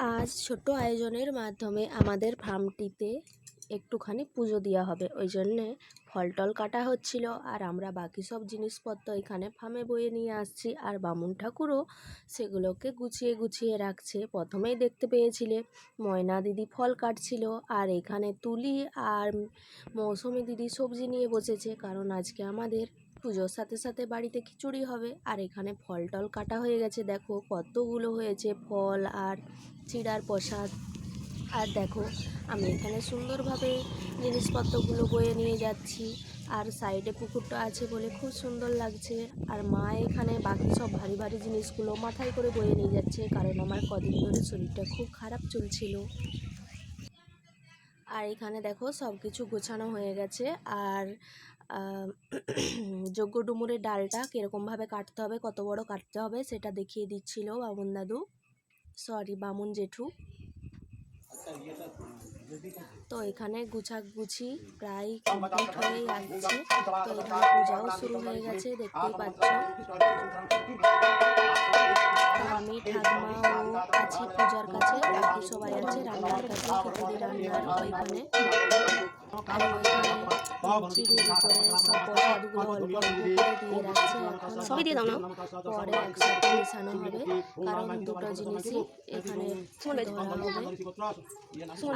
আজ ছোট্ট আয়োজনের মাধ্যমে আমাদের ফার্মটিতে একটুখানি পুজো দেওয়া হবে, ওই জন্যে ফল টল কাটা হচ্ছিল। আর আমরা বাকি সব জিনিসপত্র এখানে ফার্মে বয়ে নিয়ে আসছি, আর বামুন ঠাকুরও সেগুলোকে গুছিয়ে গুছিয়ে রাখছে। প্রথমেই দেখতে পেয়েছিলে ময়না দিদি ফল কাটছিল, আর এখানে তুলি আর মৌসুমি দিদি সবজি নিয়ে বসেছে, কারণ আজকে আমাদের পুজোর সাথে সাথে বাড়িতে খিচুড়ি হবে। আর এখানে ফল টল কাটা হয়ে গেছে, দেখো কতগুলো হয়েছে ফল আর চিড়ার প্রসাদ। আর দেখো আমি এখানে সুন্দরভাবে জিনিসপত্রগুলো বয়ে নিয়ে যাচ্ছি, আর সাইডে পুকুরটা আছে বলে খুব সুন্দর লাগছে। আর মা এখানে বাকি সব ভারী ভারী জিনিসগুলো মাথায় করে বয়ে নিয়ে যাচ্ছে, কারণ আমার কদিন ধরে শরীরটা খুব খারাপ চলছিল। আর এখানে দেখো সব কিছু গোছানো হয়ে গেছে। আর যজ্ঞ ডুমুরের ডালটা কীরকমভাবে কাটতে হবে, কত বড় কাটতে হবে সেটা দেখিয়ে দিচ্ছিল বামুন দাদু, সরি বামুন জেঠু। তো এখানে গুছাগুছি প্রায় কমপ্লিট হয়েই আসছে। তো এখানে পূজাও শুরু হয়ে গেছে, দেখতেই পাচ্ছ। আমি ঠাকুমা ও আছি পূজার কাছে, বাকি সবাই আছে রান্নার কাছে, খিচুড়ি রান্নার ওইখানে। আর ওইখানে চিড়ির উপরে সব প্রসাদগুলো অল্প অল্প করে দিয়ে রাখছে, এখন সবই দিয়ে দাও না, পরে একসাথে মেশানো হবে, কারণ দুটো জিনিসই এখানে ধরা হবে।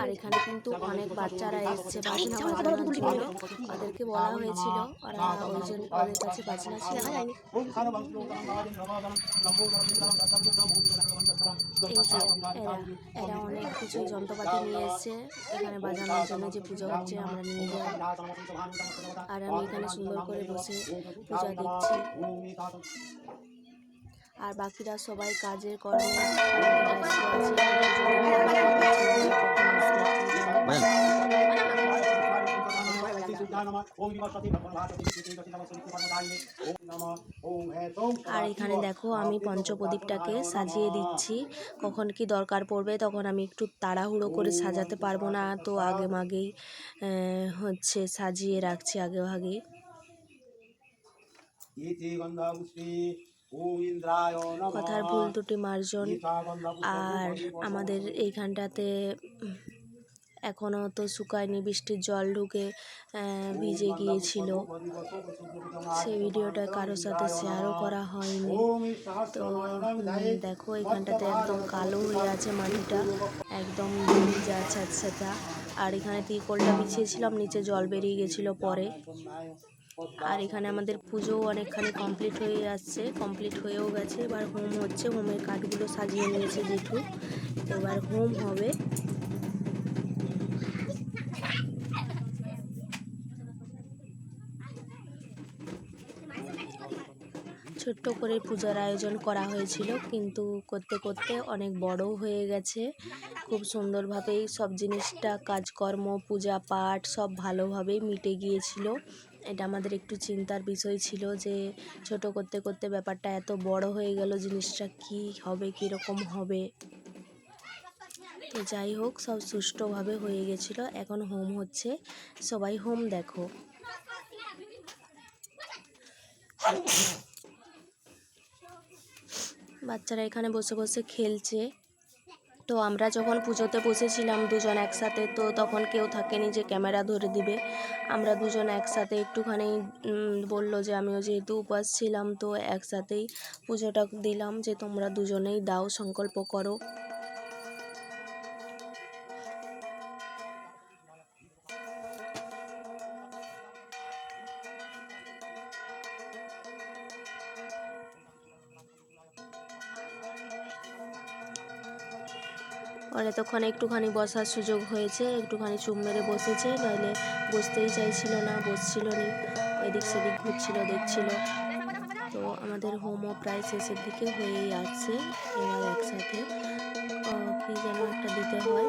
আর এখানে কিন্তু অনেক বাচ্চারা এসছে বাজনা বাজানোর জন্য, ওদেরকে বলা হয়েছিল, ওরা ওই জন্য ওদের কাছে বাজনা ছিল। এই যে এরা অনেক কিছু যন্ত্রপাতি নিয়ে এসছে এখানে বাজানোর জন্য, যে পুজো হচ্ছে আমরা নিয়ে যাই। আর আমি এখানে সুন্দর করে বসে পূজা দেখছি, আর বাকিরা সবাই কাজের কর্মে ব্যস্ত আছে। আর এখানে দেখো আমি পঞ্চপ্রদীপটাকে সাজিয়ে দিচ্ছি, কখন কি দরকার পড়বে তখন আমি একটু তাড়াহুড়ো করে সাজাতে পারবো না, তো আগে মাগেই হচ্ছে সাজিয়ে রাখছি আগে ভাগেই। কথার ভুল ত্রুটি মার্জন। আর আমাদের এইখানটাতে এখনও তো শুকায়নি, বৃষ্টির জল ঢুকে ভিজে গিয়েছিল, সেই ভিডিওটা কারোর সাথে শেয়ারও করা হয়নি। তো দেখো এখানটাতে একদম কালো হয়ে আছে মাটিটা, একদম ভিজা ছ্যাঁচা। আর এখানে তিরপলটা বিছিয়েছিলাম, নিচে জল বেরিয়ে গেছিলো পরে। আর এখানে আমাদের পুজো অনেকখানি কমপ্লিট হয়ে যাচ্ছে, কমপ্লিট হয়েও গেছে। এবার হোম হচ্ছে, হোমের কাঠগুলো সাজিয়ে নিয়েছে জেঠু, এবার হোম হবে। ছোট্ট করে পূজার আয়োজন করা হয়েছিল, কিন্তু করতে করতে অনেক বড়ও হয়ে গেছে। খুব সুন্দরভাবেই সব জিনিসটা কাজকর্ম পূজা পাঠ সব ভালোভাবেই মিটে গিয়েছিল। এটা আমাদের একটু চিন্তার বিষয় ছিল যে ছোট করতে করতে ব্যাপারটা এত বড় হয়ে গেল, জিনিসটা কি হবে, কীরকম হবে। তো যাই হোক সব সুষ্ঠুভাবে হয়ে গেছিলো। এখন হোম হচ্ছে, সবাই হোম দেখো। বাচ্চারা এখানে বসে বসে খেলছে। তো আমরা যখন পুজোতে বসেছিলাম দুজন একসাথে, তো তখন কেউ থাকেনি যে ক্যামেরা ধরে দিবে। আমরা দুজন একসাথে একটুখানি বললো যে আমিও যেহেতু উপবাস ছিলাম, তো একসাথেই পুজোটা দিলাম, যে তোমরা দুজনেই দাও, সংকল্প করো। আর এতক্ষণ একটুখানি বসার সুযোগ হয়েছে, একটুখানি চুপ মেরে বসেছে, নইলে বসতেই চাইছিল না, বসছিল না, এদিক সেদিক ঘুরছিল দেখছিল। তো আমাদের হোমও প্রায় শেষের দিকে হয়েই আসছে। এবার একসাথে কি যেন একটা দিতে হয়।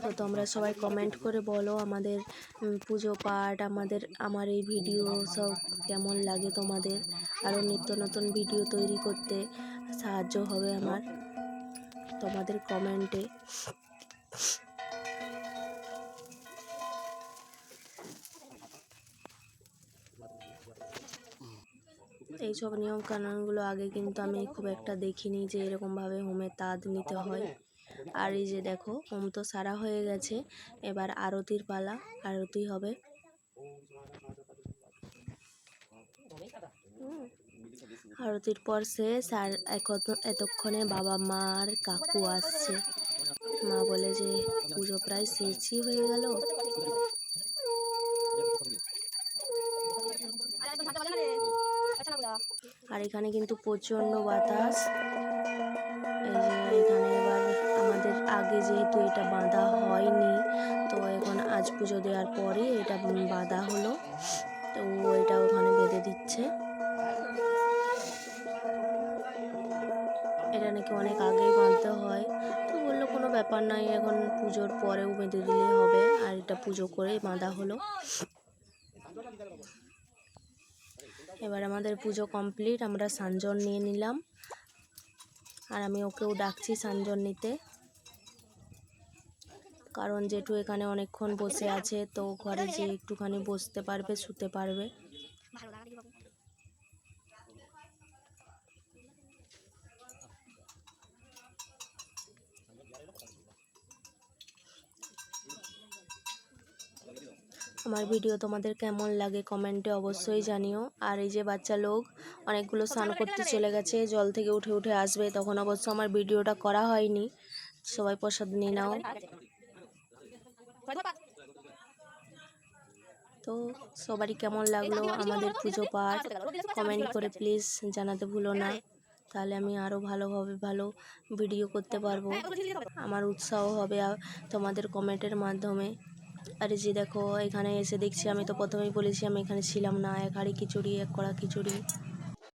তো তোমরা সবাই কমেন্ট করে বলো আমাদের পুজো পাঠ, আমার এই ভিডিও সব কেমন লাগে তোমাদের। আরও নিত্য নতুন ভিডিও তৈরি করতে সাহায্য হবে আমার তোমাদের কমেন্টে। এইসব নিয়ম কানুনগুলো আগে কিন্তু আমি খুব একটা দেখিনি যে এরকমভাবে হোমের তাঁত নিতে হয়। আর এই যে দেখো হোম তো সারা হয়ে গেছে, এবার আরতির পালা, আরতি হবে। আরতির পর শেষ, আর এতক্ষণে বাবা মা আর কাকু আসছে। মা বলে যে পুজো প্রায় শেষই হয়ে গেল। আর এখানে কিন্তু প্রচণ্ড বাতাস। এই যে এখানে এবার আমাদের আগে যেহেতু এটা বাঁধা হয়নি, তো এখন আজ পুজো দেওয়ার পরে এটা বাঁধা হলো, তো এটা ওখানে বেঁধে দিচ্ছে। এটা নাকি অনেক আগেই বাঁধতে হয়, তো বললো কোনো ব্যাপার নাই, এখন পুজোর পরেও বেঁধে দিলেই হবে। আর এটা পুজো করেই বাঁধা হলো। এবার আমাদের পুজো কমপ্লিট, আমরা সানজন নিয়ে নিলাম। আর আমি ওকেও ডাকছি সানজন নিতে, কারণ জেঠু এখানে অনেকক্ষণ বসে আছে, তো ঘরে যে একটুখানি বসতে পারবে, শুতে পারবে। আমার ভিডিও তোমাদের কেমন লাগে কমেন্টে অবশ্যই জানিও। আর এই যে বাচ্চা লোক অনেকগুলো স্নান করতে চলে গেছে, জল থেকে উঠে উঠে আসবে, তখন অবশ্য আমার ভিডিওটা করা হয়নি। সবাই প্রসাদ নিয়ে নাও। তো সবারই কেমন লাগলো আমাদের পুজো পাঠ কমেন্ট করে প্লিজ জানাতে ভুলো না, তাহলে আমি আরও ভালো ভিডিও করতে পারবো, আমার উৎসাহ হবে তোমাদের কমেন্টের মাধ্যমে। আর যে দেখো এখানে এসে দেখছি, আমি তো প্রথমেই বলেছি আমি এখানে ছিলাম না, এক হাঁড়ি খিচুড়ি, এক কড়া খিচুড়ি।